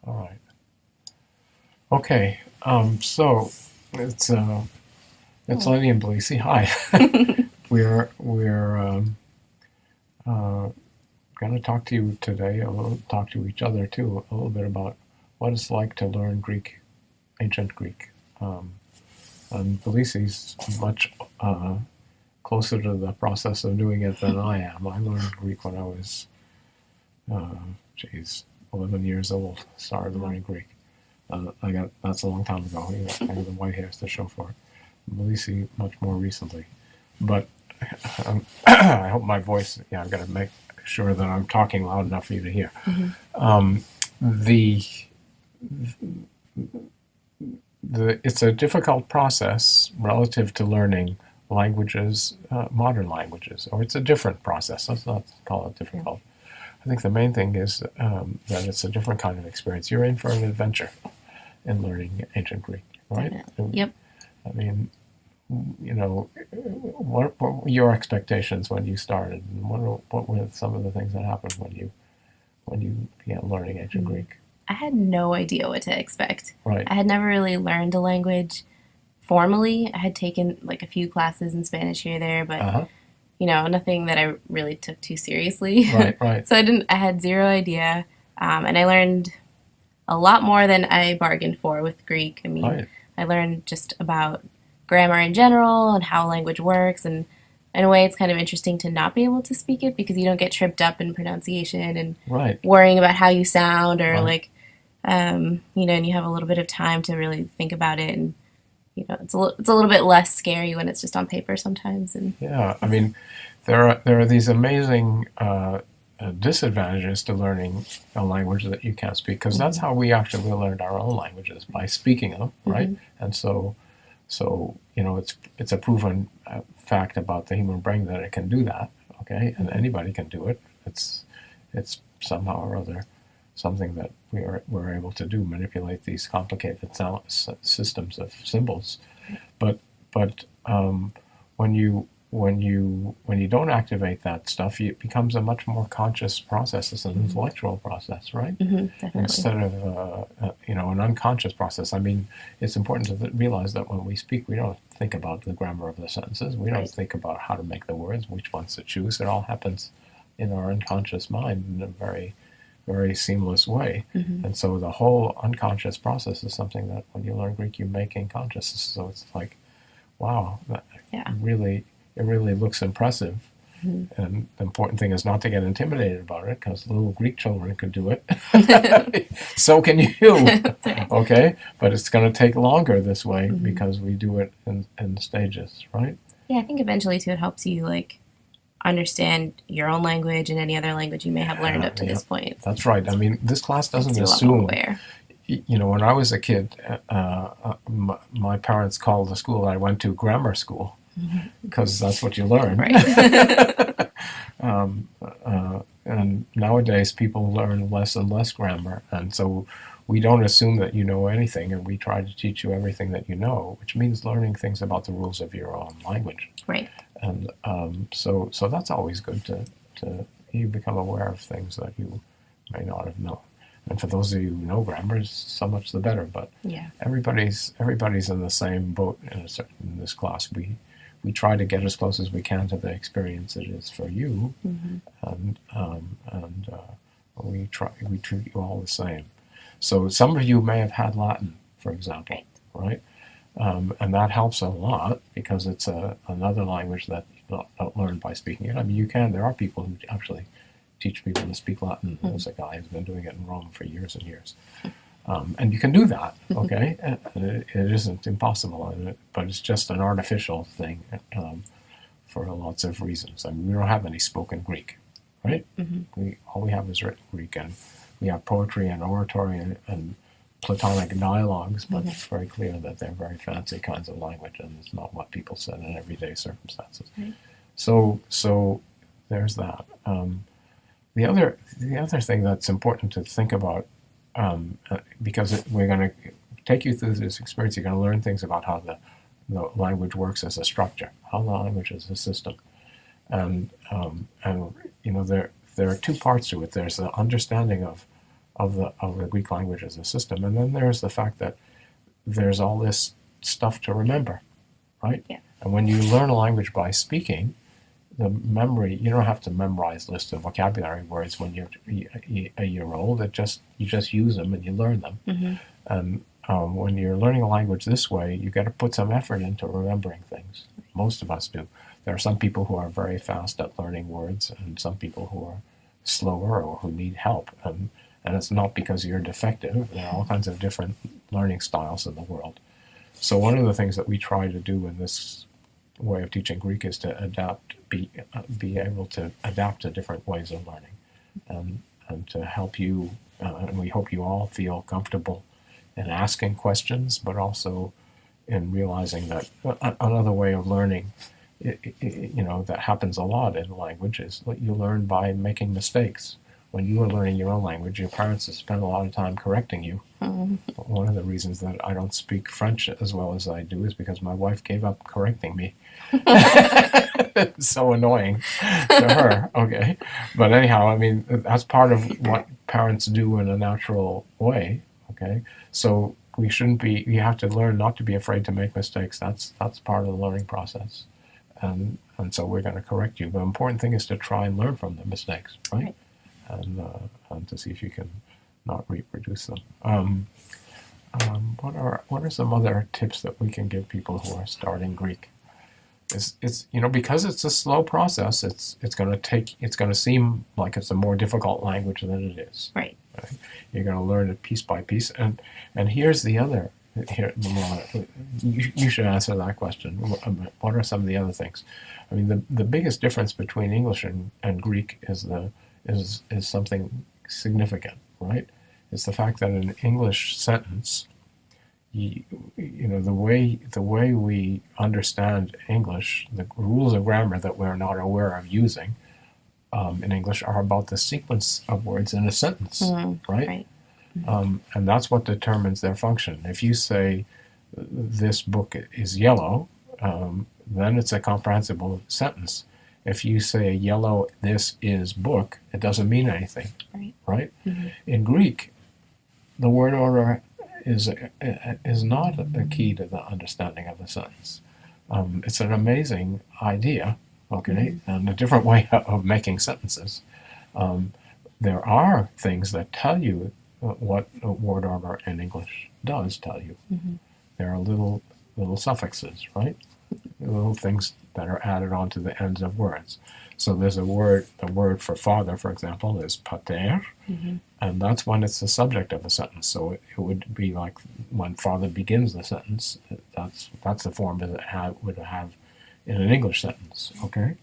All right. Okay. So it's Oh. Lenny and Blasi. Hi. We're uh, going to talk to you today. Talk to each other too a little bit about what it's like to learn Greek, ancient Greek. Um, and Blasi's much closer to the process of doing it than I am. I learned Greek when I was, uh, geez, 11 years old. Started Wow. learning Greek. That's a long time ago. I got the white hairs to show for it. Blasi much more recently, but I hope my voice. Yeah, I've got to make sure that I'm talking loud enough for you to hear. Hmm. The it's a difficult process relative to learning languages, modern languages, or it's a different process. Let's not call it Yeah, difficult. I think the main thing is that it's a different kind of experience. You're in for an adventure in learning ancient Greek, right? definitely. Yep. I mean, what were your expectations when you started? And what were some of the things that happened when you began learning ancient Mm. Greek? I had no idea what to expect. Right. I had never really learned a language formally. I had taken like a few classes in Spanish here or there, but Uh-huh. nothing that I really took too seriously. Right, right, So I had zero idea. And I learned a lot more than I bargained for with Greek. I mean, right, I learned just about grammar in general and how language works. And in a way, it's kind of interesting to not be able to speak it because you don't get tripped up in pronunciation and right, worrying about how you sound or right. like, and you have a little bit of time to really think about it. And, it's a little bit less scary when it's just on paper sometimes. And Yeah, I it's, mean, there are these amazing disadvantages to learning a language that you can't speak because that's mm-hmm, how we actually learned our own languages by speaking them, right? mm-hmm, And so it's a proven fact about the human brain that it can do that, okay, and mm-hmm, anybody can do it. It's somehow or other something that we're able to do, manipulate these complicated systems of symbols. But when you don't activate that stuff, it becomes a much more conscious process. It's an mm-hmm, intellectual process, right? mm-hmm, definitely. Instead of an unconscious process. I mean, it's important to realize that when we speak, we don't think about the grammar of the sentences. We don't Right. think about how to make the words, which ones to choose. It all happens in our unconscious mind in a very, very seamless way. Mm-hmm. And so the whole unconscious process is something that when you learn Greek, you make in consciousness. So it's like, wow, that Yeah. really, it really looks impressive. Mm-hmm. And the important thing is not to get intimidated about it because little Greek children could do it. So can you. That's right. Okay? But it's going to take longer this way Mm-hmm. because we do it in stages, right? Yeah, I think eventually too it helps you like understand your own language and any other language you may have learned Yeah, up to yeah, this point. that's right. I mean, this class Makes doesn't you a lot more assume, aware. when I was a kid, my parents called the school I went to grammar school Mm-hmm. because that's what you learn. Right. um, and nowadays people learn less and less grammar, and so we don't assume that you know anything, and we try to teach you everything that you know, which means learning things about the rules of your own language. Right. And so that's always good to you become aware of things that you may not have known. And for those of you who know grammar, so much the better. But Yeah. everybody's in the same boat in this class. We try to get as close as we can to the experience it is for you, Mm-hmm. and we treat you all the same. So some of you may have had Latin, for example, Right. right? And that helps a lot because it's another language that you don't learn by speaking it. I mean, you can. There are people who actually teach people to speak Latin. There's a guy who's been doing it in Rome for years and years. And you can do that, okay? And it isn't impossible, but it's just an artificial thing for lots of reasons. I mean, we don't have any spoken Greek, right? Mm-hmm. All we have is written Greek, and we have poetry and oratory and Platonic dialogues, but Mm-hmm. it's very clear that they're very fancy kinds of language, and it's not what people said in everyday circumstances. Right. So there's that. The other thing that's important to think about, because we're going to take you through this experience, you're going to learn things about how the language works as a structure, how the language is a system, and there are two parts to it. There's the understanding of of the Greek language as a system. And then there's the fact that there's all this stuff to remember, right? Yeah. And when you learn a language by speaking, the memory, you don't have to memorize lists of vocabulary words when you're a year old. You just use them and you learn them. Mm-hmm. And when you're learning a language this way, you got to put some effort into remembering things. Most of us do. There are some people who are very fast at learning words, and some people who are slower or who need help. And it's not because you're defective. There are all kinds of different learning styles in the world. So one of the things that we try to do in this way of teaching Greek is to be able to adapt to different ways of learning, and to help you. And we hope you all feel comfortable in asking questions, but also in realizing that another way of learning, that happens a lot in language, is that you learn by making mistakes. When you were learning your own language, your parents have spent a lot of time correcting you. Mm-hmm. One of the reasons that I don't speak French as well as I do is because my wife gave up correcting me. It's so annoying to her, okay? But anyhow, I mean, that's part of what parents do in a natural way, okay? So you have to learn not to be afraid to make mistakes. That's part of the learning process. And so we're going to correct you. The important thing is to try and learn from the mistakes, right? And to see if you can not reproduce them. What are some other tips that we can give people who are starting Greek? It's because it's a slow process. It's going to seem like it's a more difficult language than it is. Right. You're going to learn it piece by piece. And here's the other. You should answer that question. What are some of the other things? I mean, the biggest difference between English and Greek is something significant, right? It's the fact that in an English sentence, the way we understand English, the rules of grammar that we're not aware of using in English are about the sequence of words in a sentence, right? Right. And that's what determines their function. If you say, this book is yellow, then it's a comprehensible sentence. If you say yellow, this is book, it doesn't mean anything, right? Mm-hmm. In Greek, the word order is not a key to the understanding of a sentence. It's an amazing idea, okay, and a different way of making sentences. There are things that tell you what a word order in English does tell you. Mm-hmm. There are little suffixes, right? Little things that are added onto the ends of words. So there's the word for father, for example, is pater, mm-hmm. and that's when it's the subject of a sentence. So it would be like when father begins the sentence, that's the form that it would have in an English sentence, okay?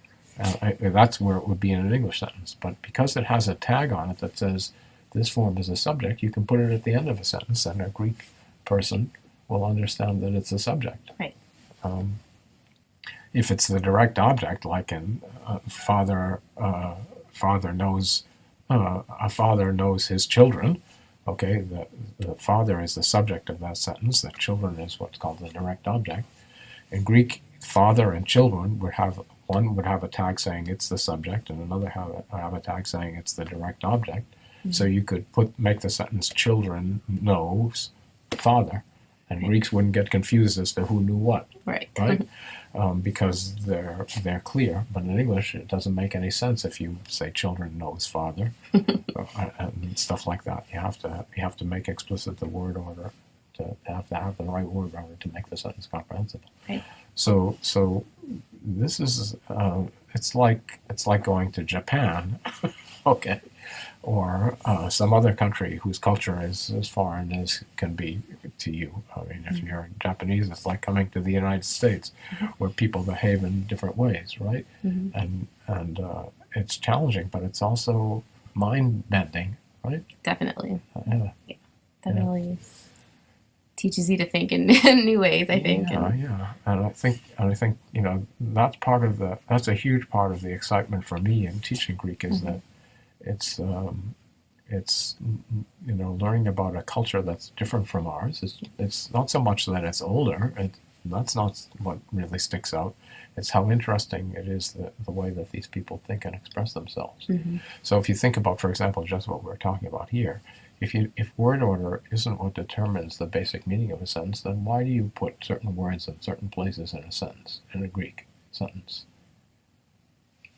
That's where it would be in an English sentence. But because it has a tag on it that says this form is a subject, you can put it at the end of a sentence, and a Greek person will understand that it's a subject. Right. If it's the direct object, like in father knows his children, okay, the father is the subject of that sentence, the children is what's called the direct object. In Greek, father and children one would have a tag saying it's the subject, and another have a tag saying it's the direct object. Mm-hmm. So you could make the sentence children knows father, and Greeks wouldn't get confused as to who knew what. Right. Because they're clear. But in English, it doesn't make any sense if you say children knows father and stuff like that. You have to make explicit the word order to have the right word order to make the sentence comprehensible. Right. So this is it's like going to Japan, okay, or some other country whose culture is as foreign as can be to you. I mean, if you're Japanese, it's like coming to the United States, where people behave in different ways, right? Mm-hmm. And it's challenging, but it's also mind-bending, right? Definitely. Yeah. Definitely. Yeah. Teaches you to think in new ways, I think. Yeah. And I think that's a huge part of the excitement for me in teaching Greek is that it's learning about a culture that's different from ours. It's not so much that it's older. That's not what really sticks out. It's how interesting it is the way that these people think and express themselves. Mm-hmm. So if you think about, for example, just what we're talking about here, if word order isn't what determines the basic meaning of a sentence, then why do you put certain words in certain places in a sentence, in a Greek sentence?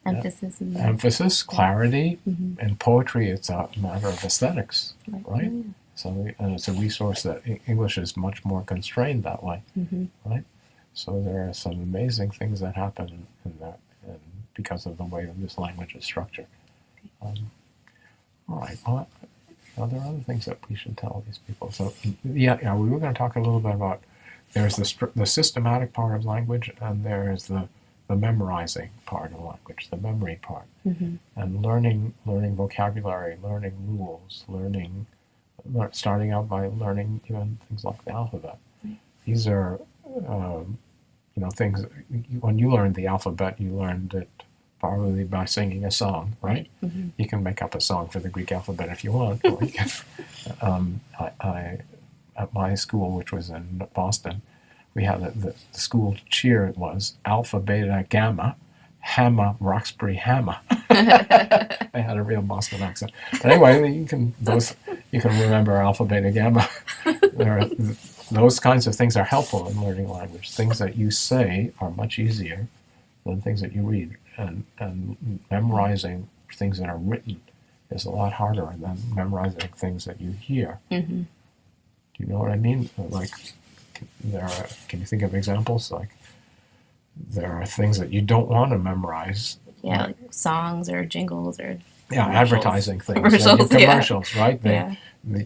Emphasis in Emphasis, clarity, Mhm. in poetry it's a matter of aesthetics, right? Yeah. So, and it's a resource that English is much more constrained that way, Mhm. right? So there are some amazing things that happen in that, and because of the way that this language is structured. All right. Well, there are other things that we should tell these people. So, yeah, we were going to talk a little bit about there's the systematic part of language, and there's the memorizing part of language, the memory part, Mhm. and learning vocabulary, learning rules, starting out by learning even things like the alphabet. These are things. When you learned the alphabet, you learned it probably by singing a song, right? Mhm. You can make up a song for the Greek alphabet if you want. Or you can, I at my school, which was in Boston, we had the school cheer was Alpha, Beta, Gamma, Hamma, Roxbury, Hamma. They had a real Boston accent. But anyway, you can remember Alpha, Beta, Gamma. Those kinds of things are helpful in learning language. Things that you say are much easier than things that you read, and memorizing things that are written is a lot harder than memorizing things that you hear. Mhm. Do you know what I mean? Like, can you think of examples? Like, there are things that you don't want to memorize. Yeah, like songs or jingles or Advertising things, commercials, right? Yeah.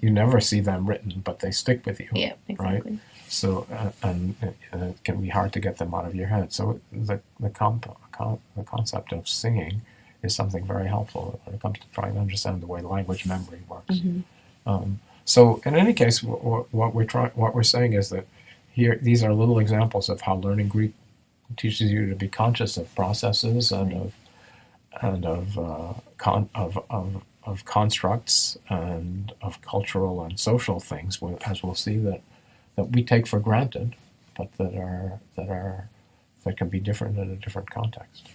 You never see them written, but they stick with you. Yeah, exactly. Right? So, and it can be hard to get them out of your head. So the concept of singing is something very helpful when it comes to trying to understand the way language memory works. So in any case, what we're saying is that here these are little examples of how learning Greek teaches you to be conscious of processes and of constructs and of cultural and social things, as we'll see that we take for granted, but that can be different in a different context.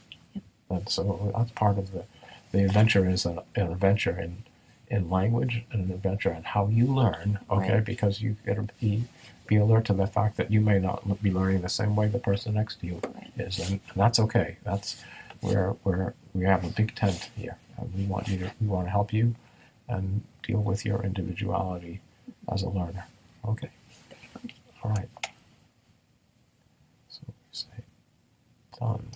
And so that's part of the adventure is an adventure in language and an adventure in how you learn. Okay, Right. because you got to be alert to the fact that you may not be learning the same way the person next to you is, and that's okay. That's we have a big tent here, and we want to help you and deal with your individuality as a learner. Okay. All right. So we say done.